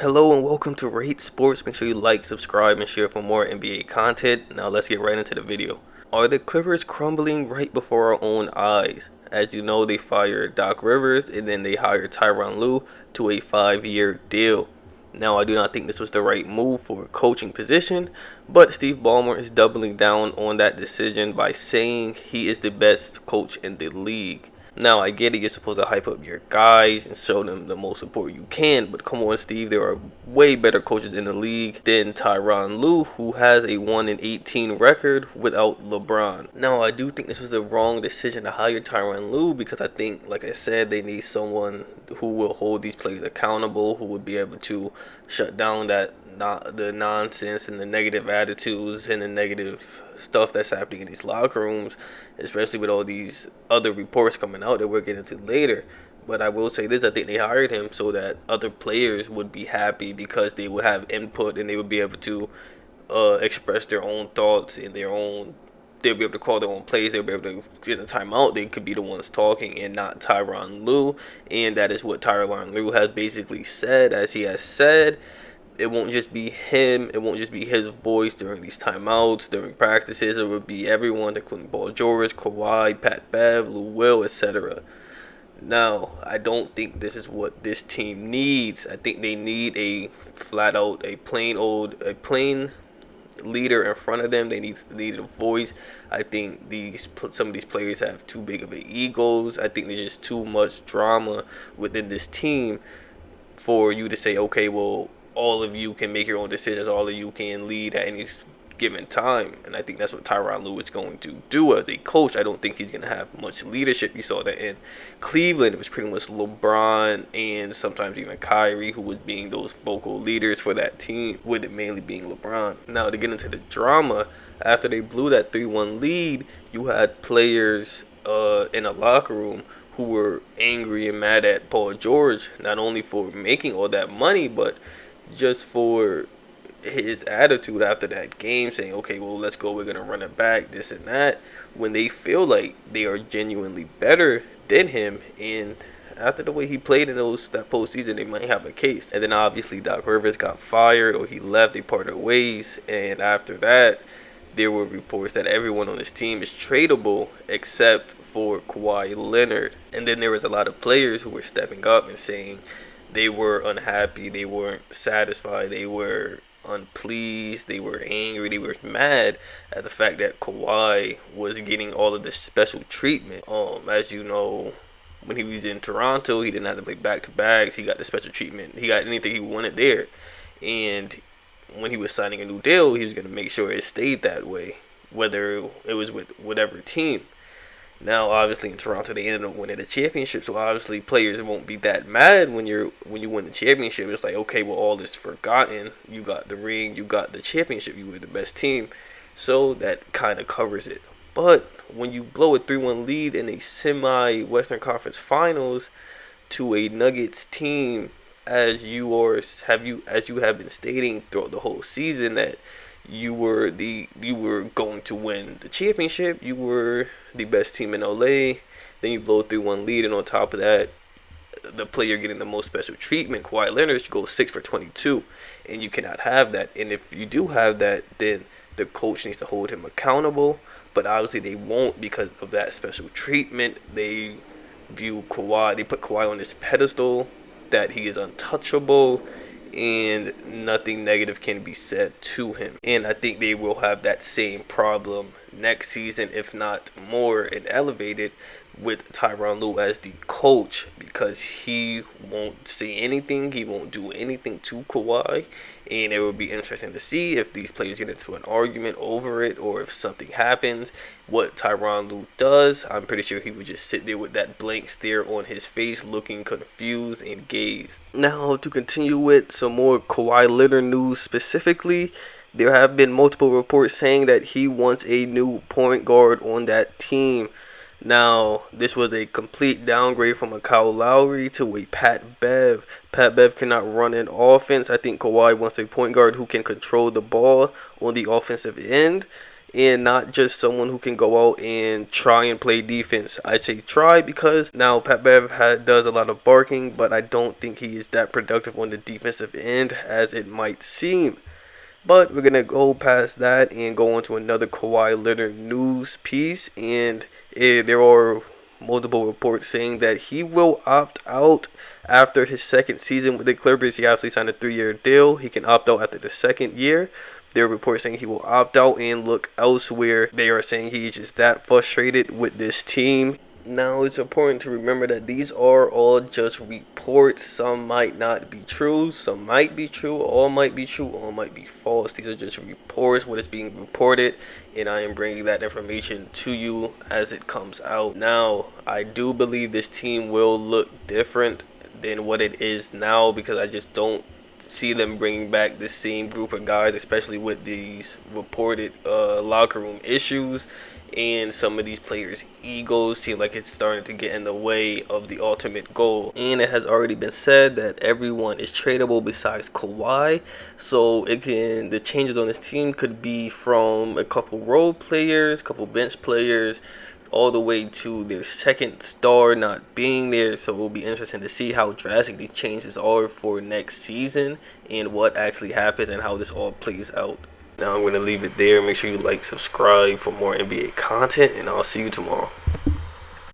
Hello and welcome to Rate Sports. Make sure you like, subscribe, and share for more NBA content. Now let's get right into the video. Are the Clippers crumbling right before our own eyes? As you know, they fired Doc Rivers and then they hired Tyronn Lue to a 5-year deal. Now, I do not think this was the right move for a coaching position, but Steve Ballmer is doubling down on that decision by saying he is the best coach in the league. Now, I get it, you're supposed to hype up your guys and show them the most support you can, but come on, Steve, there are way better coaches in the league than Tyronn Lue, who has a 1-18 record without LeBron. Now, I do think this was the wrong decision to hire Tyronn Lue because I think, like I said, they need someone who will hold these players accountable, who would be able to shut down the nonsense and the negative attitudes and the negative stuff that's happening in these locker rooms, especially with all these other reports coming out that we'll get into later. But I will say this, I think they hired him so that other players would be happy because they would have input and they would be able to express their own thoughts and they'll be able to call their own plays, they'll be able to get a timeout, they could be the ones talking and not Tyronn Lue. And that is what Tyronn Lue has basically said, as he has said. It won't just be him. It won't just be his voice during these timeouts, during practices. It will be everyone, including Paul George, Kawhi, Pat Bev, Lou Will, etc. Now, I don't think this is what this team needs. I think they need a flat out, a plain leader in front of them. They need a voice. I think some of these players have too big of an egos. I think there's just too much drama within this team for you to say, okay, well, all of you can make your own decisions. All of you can lead at any given time. And I think that's what Tyronn Lue is going to do as a coach. I don't think he's going to have much leadership. You saw that in Cleveland. It was pretty much LeBron and sometimes even Kyrie who was being those vocal leaders for that team, with it mainly being LeBron. Now, to get into the drama, after they blew that 3-1 lead, you had players in a locker room who were angry and mad at Paul George, not only for making all that money, but just for his attitude after that game, saying, okay, well, let's go, we're going to run it back, this and that, when they feel like they are genuinely better than him. And after the way he played in that postseason, they might have a case. And then obviously Doc Rivers got fired, or he left, they parted ways. And after that, there were reports that everyone on this team is tradable except for Kawhi Leonard. And then there was a lot of players who were stepping up and saying they were unhappy, they weren't satisfied, they were unpleased, they were angry, they were mad at the fact that Kawhi was getting all of this special treatment. As you know, when he was in Toronto, he didn't have to play back-to-backs. He got the special treatment. He got anything he wanted there. And when he was signing a new deal, he was going to make sure it stayed that way, whether it was with whatever team. Now, obviously, in Toronto, they ended up winning the championship, so obviously players won't be that mad when you win the championship. It's like, okay, well, all is forgotten. You got the ring, you got the championship, you were the best team, so that kind of covers it. But when you blow a 3-1 lead in a semi-Western Conference Finals to a Nuggets team, as you have been stating throughout the whole season, that you were going to win the championship, you were the best team in LA, then you blow a 3-1 lead, and on top of that, the player getting the most special treatment, Kawhi Leonard, goes 6 for 22, and you cannot have that. And if you do have that, then the coach needs to hold him accountable, but obviously they won't because of that special treatment. They put Kawhi on this pedestal that he is untouchable and nothing negative can be said to him. And I think they will have that same problem next season, if not more, and elevated with Tyronn Lue as the coach, because he won't say anything, he won't do anything to Kawhi, and it will be interesting to see if these players get into an argument over it, or if something happens, what Tyronn Lue does. I'm pretty sure he would just sit there with that blank stare on his face, looking confused and gazed. Now, to continue with some more Kawhi Leonard news specifically, there have been multiple reports saying that he wants a new point guard on that team. Now, this was a complete downgrade from a Kyle Lowry to a Pat Bev. Pat Bev cannot run an offense. I think Kawhi wants a point guard who can control the ball on the offensive end. and not just someone who can go out and try and play defense. I say try because now Pat Bev does a lot of barking, but I don't think he is that productive on the defensive end as it might seem. But we're going to go past that and go on to another Kawhi Leonard news piece. And there are multiple reports saying that he will opt out after his second season with the Clippers. He actually signed a 3-year deal. He can opt out after the second year. There are reports saying he will opt out and look elsewhere. They are saying he's just that frustrated with this team. Now, it's important to remember that these are all just reports. Some might not be true, some might be true, all might be true, all might be false. These are just reports, what is being reported, and I am bringing that information to you as it comes out. Now, I do believe this team will look different than what it is now because I just don't see them bringing back the same group of guys, especially with these reported locker room issues. And some of these players' egos seem like it's starting to get in the way of the ultimate goal. And it has already been said that everyone is tradable besides Kawhi. So the changes on this team could be from a couple role players, couple bench players, all the way to their second star not being there. So it will be interesting to see how drastic these changes are for next season and what actually happens and how this all plays out. Now I'm going to leave it there. Make sure you like, subscribe for more NBA content, and I'll see you tomorrow.